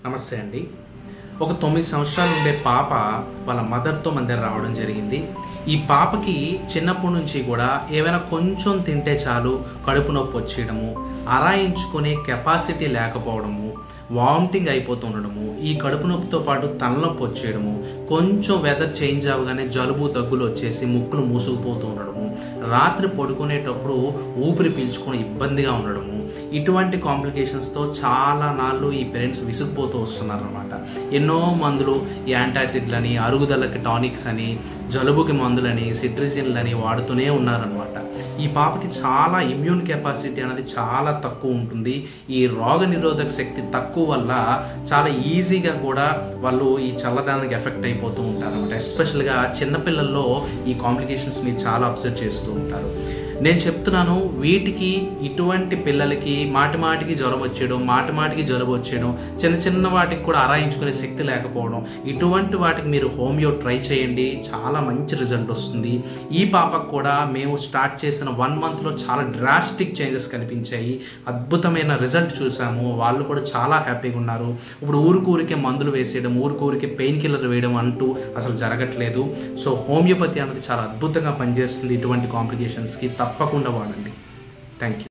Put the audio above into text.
నమస్తే అండి. ఒక 9 సంవత్సరాలు ఉండే పాప వాళ్ళ మదర్‌తో మన దగ్గర రావడం జరిగింది. ఈ పాపకి చిన్నప్పటి నుంచి కూడా ఏవైనా కొంచెం తింటే చాలు కడుపు నొప్పి వచ్చేయడము, అరాయించుకునే కెపాసిటీ లేకపోవడము, వామిటింగ్ అయిపోతూ ఉండడము, ఈ కడుపు నొప్పితో పాటు తలనొప్పి వచ్చేయడము, కొంచెం వెదర్ చేంజ్ అవ్వగానే జలుబు దగ్గులు వచ్చేసి ముక్కులు మూసుకుపోతూ ఉండడము, రాత్రి పడుకునేటప్పుడు ఊపిరి పీల్చుకుని ఇబ్బందిగా ఉండడము, ఇటువంటి కాంప్లికేషన్స్తో చాలా నాళ్ళు ఈ పేరెంట్స్ విసిగిపోతూ వస్తున్నారన్నమాట. ఎన్నో మందులు, యాంటాసిడ్లని, అరుగుదలకి టానిక్స్ అని, జలుబుకి మందులని, సిట్రిజిన్లని వాడుతూనే ఉన్నారనమాట. ఈ పాపకి చాలా ఇమ్యూన్ కెపాసిటీ అనేది చాలా తక్కువ ఉంటుంది. ఈ రోగ నిరోధక శక్తి తక్కువ వల్ల చాలా ఈజీగా కూడా వాళ్ళు ఈ చల్లదనానికి ఎఫెక్ట్ అయిపోతూ ఉంటారు అనమాట. ఎస్పెషల్గా చిన్నపిల్లల్లో ఈ కాంప్లికేషన్స్ మీరు చాలా అబ్జర్వ్ చేస్తూ ఉంటారు. నేను చెప్తున్నాను, వీటికి ఇటువంటి పిల్లలకి మాటిమాటికి జ్వరం వచ్చేయడం, మాటిమాటికి జలుబు వచ్చేయడం, చిన్న చిన్న వాటికి కూడా అరాయించుకునే శక్తి లేకపోవడం, ఇటువంటి వాటికి మీరు హోమియో ట్రై చేయండి, చాలా మంచి రిజల్ట్ వస్తుంది. ఈ పాపకు కూడా మేము స్టార్ట్ చేసిన 1 monthలో చాలా డ్రాస్టిక్ చేంజెస్ కనిపించాయి. అద్భుతమైన రిజల్ట్ చూసాము. వాళ్ళు కూడా చాలా హ్యాపీగా ఉన్నారు. ఇప్పుడు ఊరికే మందులు వేసేయడం, ఊరికే పెయిన్ కిల్లర్ వేయడం అంటూ అసలు జరగట్లేదు. సో హోమియోపతి అనేది చాలా అద్భుతంగా పనిచేస్తుంది. ఇటువంటి కాంప్లికేషన్స్కి తప్పకుండా వాడండి. Thank you.